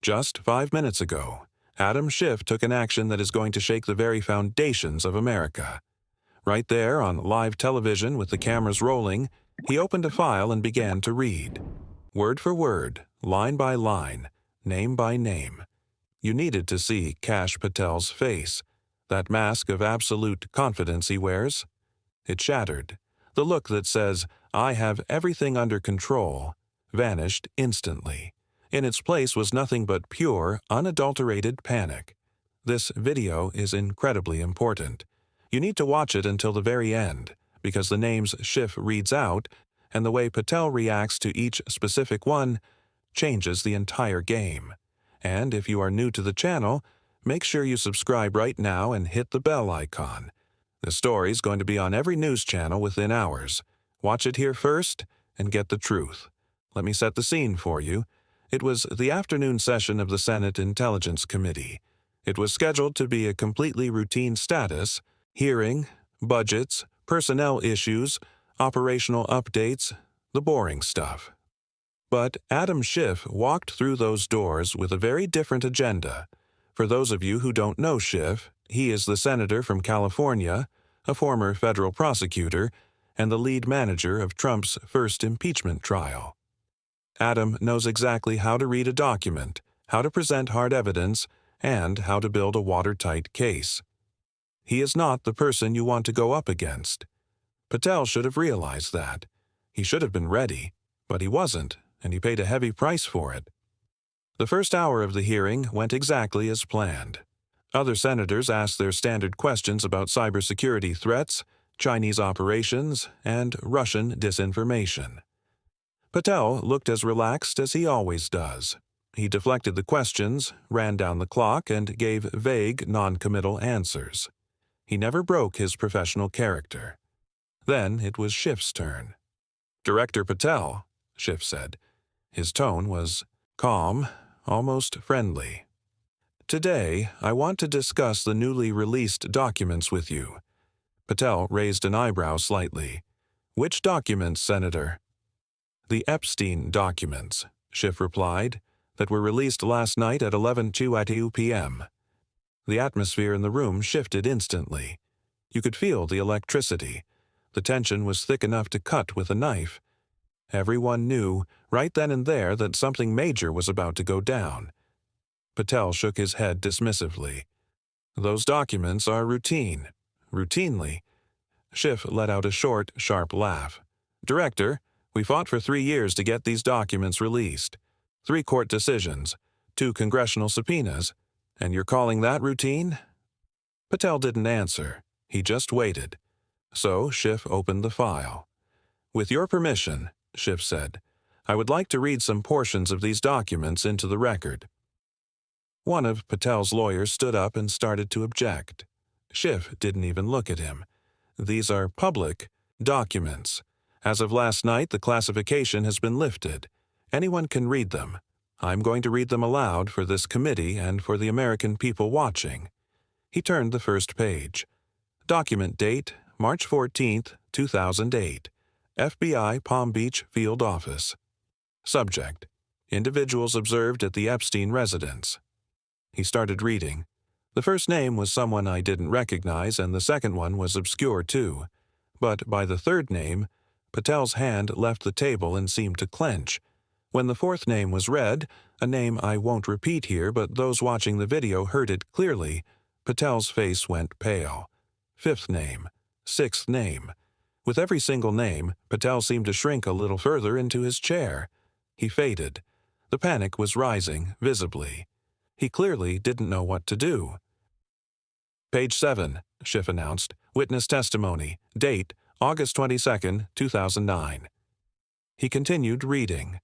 Just 5 minutes ago, Adam Schiff took an action that is going to shake the very foundations of America. Right there on live television with the cameras rolling, he opened a file and began to read. Word for word, line by line, name by name. You needed to see Kash Patel's face, that mask of absolute confidence he wears. It shattered. The look that says, "I have everything under control," vanished instantly. In its place was nothing but pure, unadulterated panic. This video is incredibly important. You need to watch it until the very end, because the names Schiff reads out and the way Patel reacts to each specific one changes the entire game. And if you are new to the channel, make sure you subscribe right now and hit the bell icon. The story's going to be on every news channel within hours. Watch it here first and get the truth. Let me set the scene for you. It was the afternoon session of the Senate Intelligence Committee. It was scheduled to be a completely routine status, hearing, budgets, personnel issues, operational updates, the boring stuff. But Adam Schiff walked through those doors with a very different agenda. For those of you who don't know Schiff, he is the senator from California, a former federal prosecutor, and the lead manager of Trump's first impeachment trial. Adam knows exactly how to read a document, how to present hard evidence, and how to build a watertight case. He is not the person you want to go up against. Patel should have realized that. He should have been ready, but he wasn't, and he paid a heavy price for it. The first hour of the hearing went exactly as planned. Other senators asked their standard questions about cybersecurity threats, Chinese operations, and Russian disinformation. Patel looked as relaxed as he always does. He deflected the questions, ran down the clock, and gave vague, non-committal answers. He never broke his professional character. Then it was Schiff's turn. "Director Patel," Schiff said. His tone was calm, almost friendly. "Today, I want to discuss the newly released documents with you." Patel raised an eyebrow slightly. "Which documents, Senator?" "The Epstein documents," Schiff replied, "that were released last night at 11:02 p.m. The atmosphere in the room shifted instantly. You could feel the electricity. The tension was thick enough to cut with a knife. Everyone knew, right then and there, that something major was about to go down. Patel shook his head dismissively. "Those documents are routine. Routinely." Schiff let out a short, sharp laugh. "Director, we fought for 3 years to get these documents released. 3 court decisions, 2 congressional subpoenas, and you're calling that routine?" Patel didn't answer. He just waited. So Schiff opened the file. "With your permission," Schiff said, "I would like to read some portions of these documents into the record." One of Patel's lawyers stood up and started to object. Schiff didn't even look at him. "These are public documents. As of last night, the classification has been lifted. Anyone can read them. I'm going to read them aloud for this committee and for the American people watching." He turned the first page. Document date, March 14, 2008. FBI Palm Beach Field Office. Subject: individuals observed at the Epstein residence. He started reading. The first name was someone I didn't recognize, and the second one was obscure too. But by the third name, Patel's hand left the table and seemed to clench. When the fourth name was read, a name I won't repeat here, but those watching the video heard it clearly, Patel's face went pale. Fifth name. Sixth name. With every single name, Patel seemed to shrink a little further into his chair. He faded. The panic was rising, visibly. He clearly didn't know what to do. "Page 7, Schiff announced. "Witness testimony. Date, August 22, 2009. He continued reading.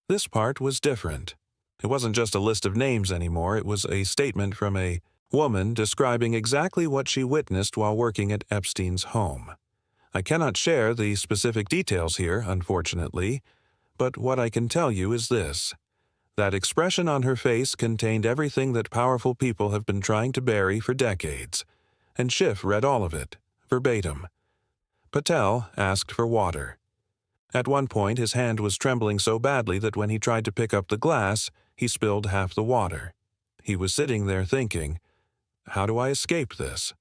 This part was different. It wasn't just a list of names anymore, it was a statement from a woman describing exactly what she witnessed while working at Epstein's home. I cannot share the specific details here, unfortunately, but what I can tell you is this. That expression on her face contained everything that powerful people have been trying to bury for decades, and Schiff read all of it, verbatim. Patel asked for water. At one point his hand was trembling so badly that when he tried to pick up the glass, He spilled half the water. He was sitting there thinking, how do I escape this?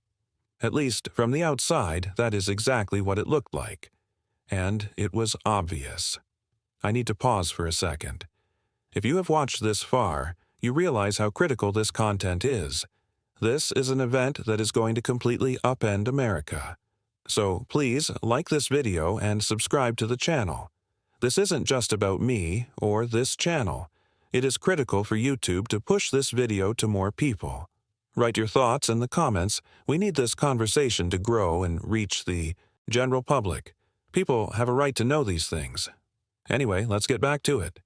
At least, from the outside, that is exactly what it looked like. And it was obvious. I need to pause for a second. If you have watched this far, you realize how critical this content is. This is an event that is going to completely upend America. So please like this video and subscribe to the channel. This isn't just about me or this channel. It is critical for YouTube to push this video to more people. Write your thoughts in the comments. We need this conversation to grow and reach the general public. People have a right to know these things. Anyway, let's get back to it.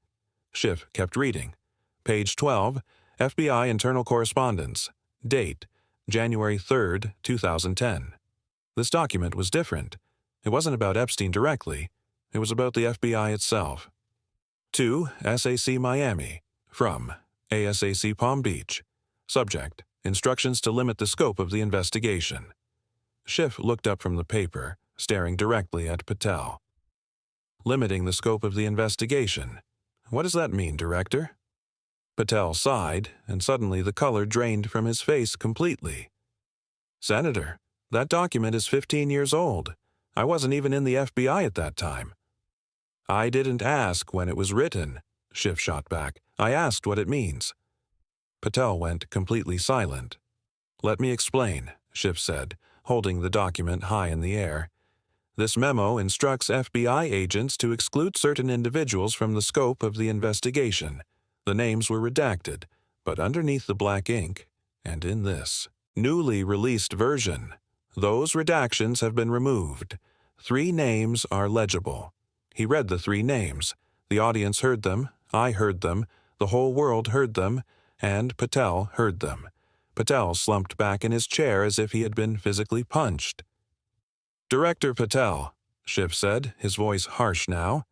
Schiff kept reading. Page 12, FBI Internal Correspondence. Date, January 3rd, 2010. This document was different. It wasn't about Epstein directly. It was about the FBI itself. To SAC Miami. From ASAC Palm Beach. Subject, instructions to limit the scope of the investigation. Schiff looked up from the paper, staring directly at Patel. Limiting the scope of the investigation. What does that mean, Director? Patel sighed, and suddenly the color drained from his face completely. Senator, that document is 15 years old. I wasn't even in the FBI at that time. I didn't ask when it was written, Schiff shot back. I asked what it means. Patel went completely silent. Let me explain, Schiff said, holding the document high in the air. This memo instructs FBI agents to exclude certain individuals from the scope of the investigation. The names were redacted, but underneath the black ink, and in this newly released version, those redactions have been removed. 3 names are legible. He read the 3 names. The audience heard them, I heard them, the whole world heard them, and Patel heard them. Patel slumped back in his chair as if he had been physically punched. Director Patel, Schiff said, his voice harsh now,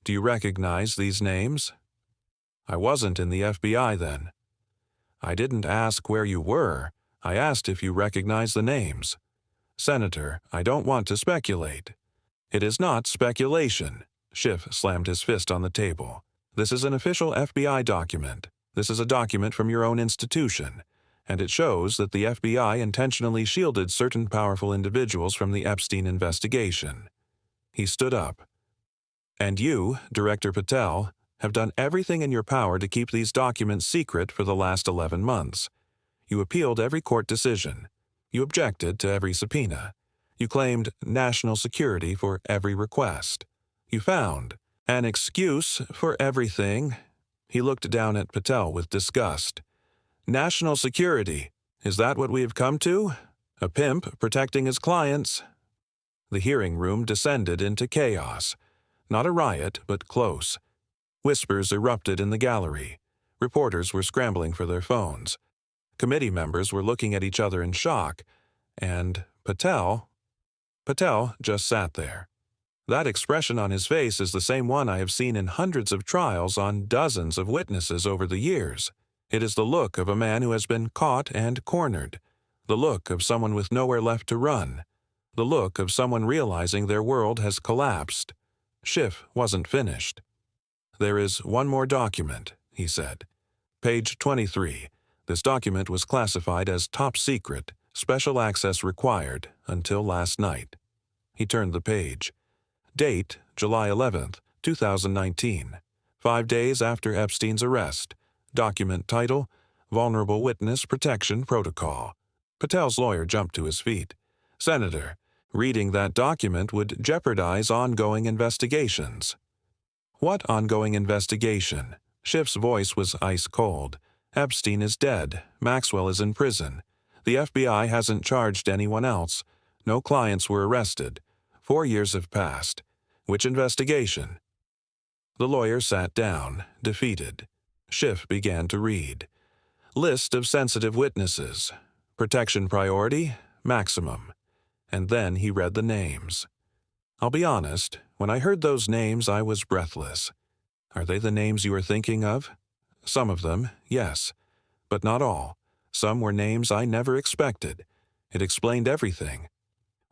do you recognize these names? I wasn't in the FBI then. I didn't ask where you were. I asked if you recognize the names. Senator, I don't want to speculate. It is not speculation. Schiff slammed his fist on the table. This is an official FBI document. This is a document from your own institution, and it shows that the FBI intentionally shielded certain powerful individuals from the Epstein investigation. He stood up. And you, Director Patel, have done everything in your power to keep these documents secret for the last 11 months. You appealed every court decision. You objected to every subpoena. You claimed national security for every request. You found an excuse for everything. He looked down at Patel with disgust. National security, is that what we have come to? A pimp protecting his clients? The hearing room descended into chaos. Not a riot, but close. Whispers erupted in the gallery. Reporters were scrambling for their phones. Committee members were looking at each other in shock. And Patel just sat there. That expression on his face is the same one I have seen in hundreds of trials on dozens of witnesses over the years. It is the look of a man who has been caught and cornered. The look of someone with nowhere left to run. The look of someone realizing their world has collapsed. Schiff wasn't finished. There is one more document, he said. Page 23. This document was classified as top secret, special access required, until last night. He turned the page. Date, July 11th, 2019. 5 days after Epstein's arrest. Document title, Vulnerable Witness Protection Protocol. Patel's lawyer jumped to his feet. Senator, reading that document would jeopardize ongoing investigations. What ongoing investigation? Schiff's voice was ice cold. Epstein is dead. Maxwell is in prison. The FBI hasn't charged anyone else. No clients were arrested. 4 years have passed. Which investigation? The lawyer sat down, defeated. Schiff began to read. List of sensitive witnesses. Protection priority, maximum. And then he read the names. I'll be honest, when I heard those names I was breathless. Are they the names you are thinking of? Some of them, yes. But not all. Some were names I never expected. It explained everything.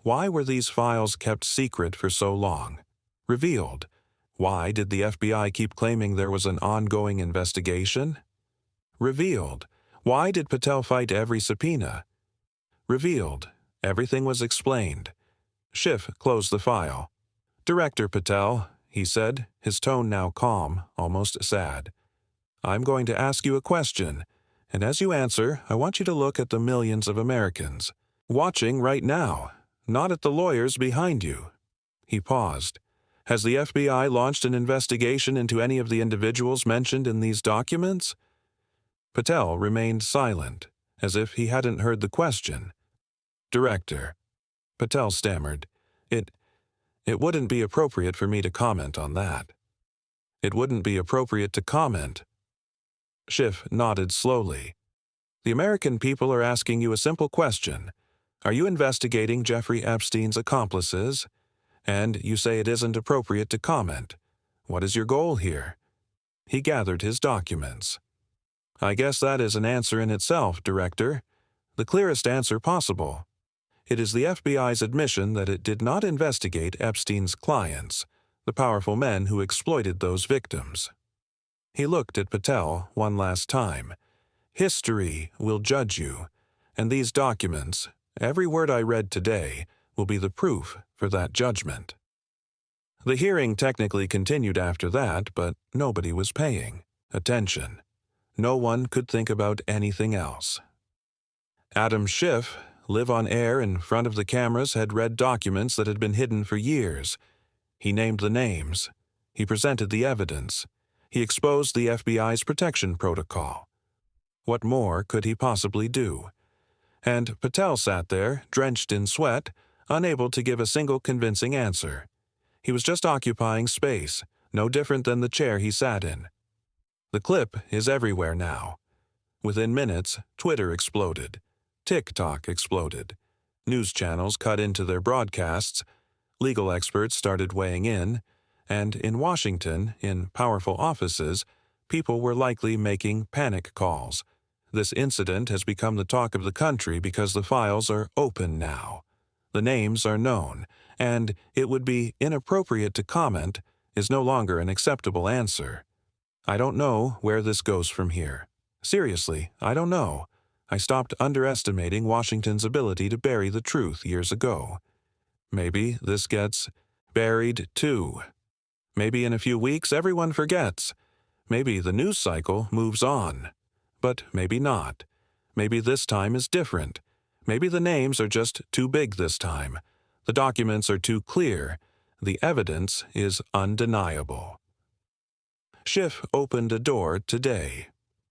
Why were these files kept secret for so long? Revealed. Why did the FBI keep claiming there was an ongoing investigation? Revealed. Why did Patel fight every subpoena? Revealed. Everything was explained. Schiff closed the file. "Director Patel," he said, his tone now calm, almost sad. "I'm going to ask you a question, and as you answer, I want you to look at the millions of Americans watching right now, not at the lawyers behind you." He paused. "Has the FBI launched an investigation into any of the individuals mentioned in these documents?" Patel remained silent, as if he hadn't heard the question. "Director," Patel stammered, It wouldn't be appropriate for me to comment on that." "It wouldn't be appropriate to comment." Schiff nodded slowly. "The American people are asking you a simple question. Are you investigating Jeffrey Epstein's accomplices? And you say it isn't appropriate to comment. What is your goal here?" He gathered his documents. "I guess that is an answer in itself, Director. The clearest answer possible. It is the FBI's admission that it did not investigate Epstein's clients, the powerful men who exploited those victims." He looked at Patel one last time. "History will judge you, and these documents, every word I read today, will be the proof for that judgment." The hearing technically continued after that, but nobody was paying attention. No one could think about anything else. Adam Schiff, live on air in front of the cameras, had read documents that had been hidden for years. He named the names. He presented the evidence. He exposed the FBI's protection protocol. What more could he possibly do? And Patel sat there, drenched in sweat, unable to give a single convincing answer. He was just occupying space, no different than the chair he sat in. The clip is everywhere now. Within minutes, Twitter exploded. TikTok exploded. News channels cut into their broadcasts. Legal experts started weighing in. And in Washington, in powerful offices, people were likely making panic calls. This incident has become the talk of the country because the files are open now. The names are known, and it would be inappropriate to comment is no longer an acceptable answer. I don't know where this goes from here. Seriously, I don't know. I stopped underestimating Washington's ability to bury the truth years ago. Maybe this gets buried too. Maybe in a few weeks everyone forgets. Maybe the news cycle moves on. But maybe not. Maybe this time is different. Maybe the names are just too big this time. The documents are too clear. The evidence is undeniable. Schiff opened a door today.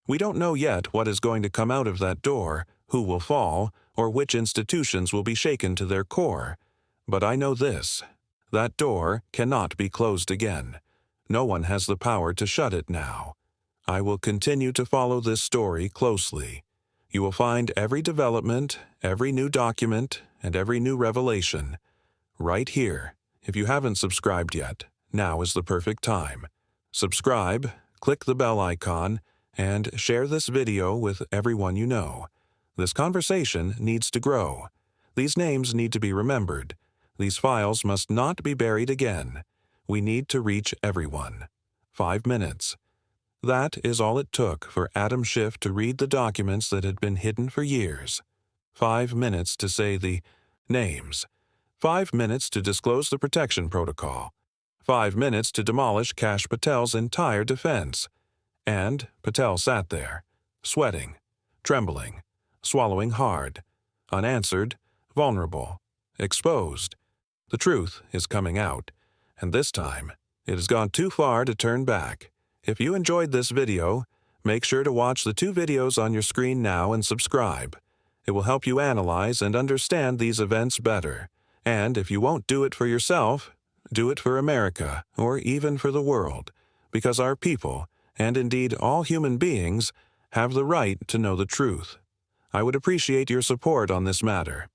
We don't know yet what is going to come out of that door, who will fall, or which institutions will be shaken to their core. But I know this. That door cannot be closed again. No one has the power to shut it now. I will continue to follow this story closely. You will find every development, every new document, and every new revelation right here. If you haven't subscribed yet, now is the perfect time. Subscribe, click the bell icon, and share this video with everyone you know. This conversation needs to grow. These names need to be remembered. These files must not be buried again. We need to reach everyone. 5 minutes. That is all it took for Adam Schiff to read the documents that had been hidden for years. 5 minutes to say the names. 5 minutes to disclose the protection protocol. 5 minutes to demolish Kash Patel's entire defense. And Patel sat there, sweating, trembling, swallowing hard, unanswered, vulnerable, exposed. The truth is coming out, and this time, it has gone too far to turn back. If you enjoyed this video, make sure to watch the 2 videos on your screen now and subscribe. It will help you analyze and understand these events better. And if you won't do it for yourself, do it for America, or even for the world, because our people, and indeed all human beings, have the right to know the truth. I would appreciate your support on this matter.